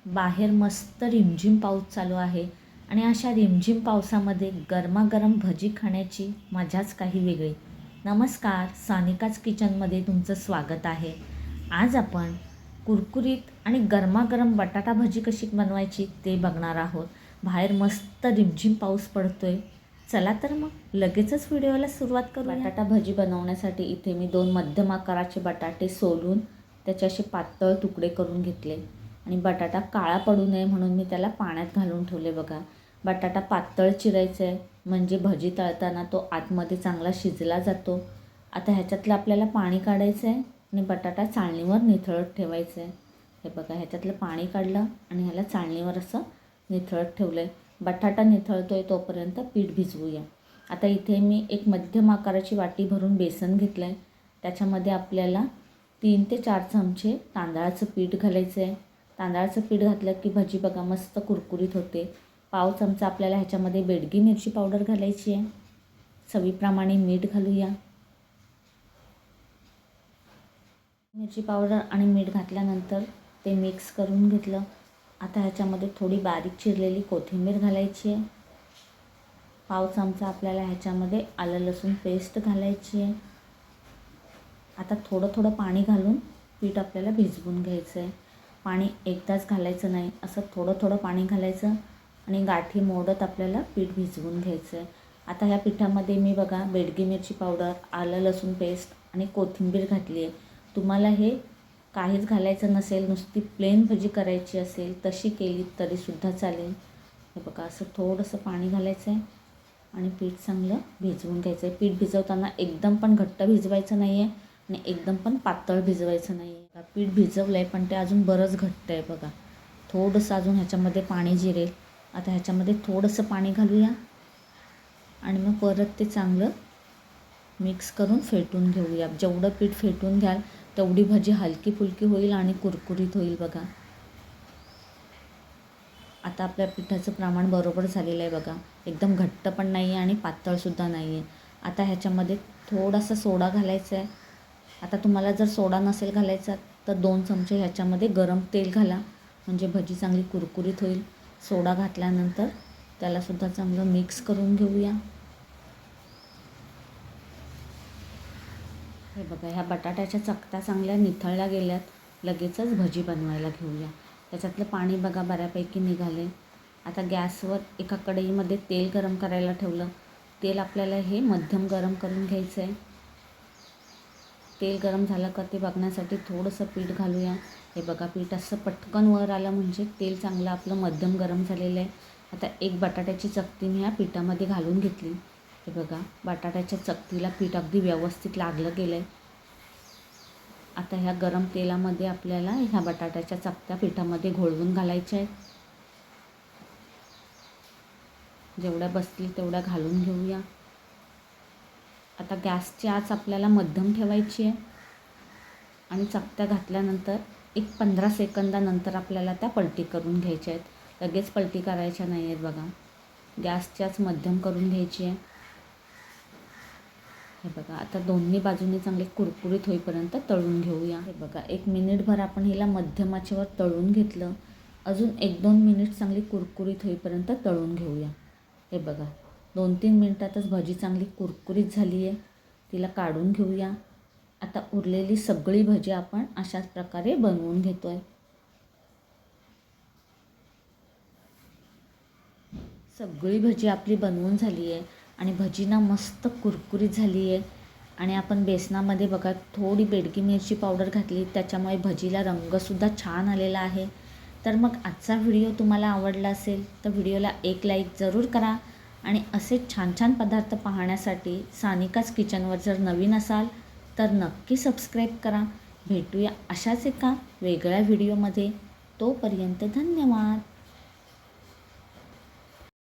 बाहेर मस्त रिमझिम पाऊस चालू आहे आणि अशा रिमझिम पावसामध्ये गरमागरम भजी खाण्याची मजाच काही वेगळी. नमस्कार, सानिकाच किचनमध्ये तुमचं स्वागत आहे. आज आपण कुरकुरीत आणि गरमागरम बटाटा भजी कशी बनवायची ते बघणार आहोत. बाहेर मस्त रिमझिम पाऊस पडतोय. चला तर मग लगेचच व्हिडिओला सुरुवात करू. बटाटा भजी बनवण्यासाठी इथे मी 2 मध्यम आकाराचे बटाटे सोलून त्याचे असे पातळ तुकडे करून घेतले आणि बटाटा काळा पडू नये म्हणून मी त्याला पाण्यात घालून ठेवले. बघा, बटाटा पातळ चिरायचा आहे म्हणजे भजी तळताना तो आतमध्ये चांगला शिजला जातो. आता ह्याच्यातलं आपल्याला पाणी काढायचं आहे आणि बटाटा चाळणीवर निथळत ठेवायचं आहे. हे बघा, ह्याच्यातलं पाणी काढलं आणि ह्याला चाळणीवर असं निथळत ठेवलं आहे. बटाटा निथळतो आहे तोपर्यंत पीठ भिजवूया. आता इथे मी एक मध्यम आकाराची वाटी भरून बेसन घेतलं आहे. त्याच्यामध्ये आपल्याला 3 ते 4 चमचे तांदळाचं पीठ घालायचं आहे. तांदळाचं पीठ घातलं की भजी बघा मस्त कुरकुरीत होते. पाव चमचा आपल्याला ह्याच्यामध्ये बेडगी मिरची पावडर घालायची आहे. चवीप्रमाणे मीठ घालूया. मिरची पावडर आणि मीठ घातल्यानंतर ते मिक्स करून घेतलं. आता ह्याच्यामध्ये थोडी बारीक चिरलेली कोथिंबीर घालायची आहे. पाव चमचा आपल्याला ह्याच्यामध्ये आलं लसूण पेस्ट घालायची आहे. आता थोडं थोडं पाणी घालून पीठ आपल्याला भिजवून घ्यायचं आहे. पाणी एकदाच घालायचं नाही, असं थोडं थोडं पाणी घालायचं आणि गाठी मोडत आपल्याला पीठ भिजवून घ्यायचं आहे. आता ह्या पिठामध्ये मी बघा बेडगी मिरची पावडर, आलं लसूण पेस्ट आणि कोथिंबीर घातली आहे. तुम्हाला हे काहीच घालायचं नसेल, नुसती प्लेन भजी करायची असेल तशी केली तरीसुद्धा चालेल. हे बघा, असं थोडंसं पाणी घालायचं आहे आणि पीठ चांगलं भिजवून घ्यायचं आहे. पीठ भिजवताना एकदम पण घट्ट भिजवायचं नाही आहे आणि एकदम पण पातळ भिजवायचं नाही आहे. पीठ भिजवलं आहे पण ते अजून बरंच घट्ट आहे. बघा, थोडंसं अजून ह्याच्यामध्ये पाणी जिरेल. आता ह्याच्यामध्ये थोडंसं पाणी घालूया आणि मग परत ते चांगलं मिक्स करून फेटून घेऊया. जेवढं पीठ फेटून घ्याल तेवढी भजी हलकी फुलकी होईल आणि कुरकुरीत होईल. बघा, आता आपल्या पिठाचं प्रमाण बरोबर झालेलं आहे. बघा, एकदम घट्ट पण नाही आहे आणि पातळसुद्धा नाही आहे. आता ह्याच्यामध्ये थोडासा सोडा घालायचा आहे. आता तुम्हाला जर सोडा नसेल घालायचा तर 2 चमचे ह्याच्यामध्ये गरम तेल घाला म्हणजे भजी चांगली कुरकुरीत होईल. सोडा घातल्यानंतर त्यालासुद्धा चांगलं मिक्स करून घेऊया. हे बघा, ह्या बटाट्याच्या चकत्या चांगल्या निथळल्या गेल्यात. लगेचच भजी बनवायला घेऊया. त्याच्यातलं पाणी बघा बऱ्यापैकी निघाले. आता गॅसवर एका कढईमध्ये तेल गरम करायला ठेवलं. तेल आपल्याला हे मध्यम गरम करून घ्यायचं आहे. तेल गरम झालं का ते बघण्यासाठी थोडंसं पीठ घालूया. हे बघा, पीठ असं पटकन वर आलं म्हणजे तेल चांगलं आपलं मध्यम गरम झालेलं आहे. आता एक बटाट्याची चकती मी ह्या पिठामध्ये घालून घेतली. हे बघा, बटाट्याच्या चकतीला पीठ अगदी व्यवस्थित लागलं गेलं आहे. आता ह्या गरम तेलामध्ये आपल्याला ह्या बटाट्याच्या चकत्या पिठामध्ये घोळवून घालायच्या आहेत. जेवढ्या बसतील तेवढ्या घालून घेऊया. आता गॅसची आच आपल्याला मध्यम ठेवायची आहे आणि चकत्या घातल्यानंतर एक 15 सेकंदानंतर आपल्याला त्या पलटी करून घ्यायच्या आहेत. लगेच पलटी करायच्या नाही आहेत. बघा, गॅसची आच मध्यम करून घ्यायची आहे. हे बघा, आता दोन्ही बाजूने चांगले कुरकुरीत होईपर्यंत तळून घेऊया. हे बघा, 1 मिनिटभर आपण हिला मध्यम आचेवर तळून घेतलं. अजून 1-2 मिनिट चांगली कुरकुरीत होईपर्यंत तळून घेऊया. हे बघा, 2-3 मिनटातच भजी चांगली कुरकुरीत झाली आहे. तिला काढून घेऊया. आता उरलेली सगळी भजी आपण अशाच प्रकारे बनवून घेतो आहे. सगळी भजी आपली बनवून झाली आहे आणि भजी ना मस्त कुरकुरीत झाली आहे. आणि आपण बेसनामध्ये बघा थोडी बेडगी मिरची पावडर घातली, त्याच्यामुळे भजीला रंगसुद्धा छान आलेला आहे. तर मग आजचा व्हिडिओ तुम्हाला आवडला असेल तर व्हिडिओला एक लाईक जरूर करा आणि असे छान छान पदार्थ पाहण्यासाठी सानिकाच किचनवर जर नवीन असाल तर नक्की सबस्क्राईब करा. भेटूया अशाच एका वेगळ्या व्हिडिओमध्ये. तोपर्यंत धन्यवाद.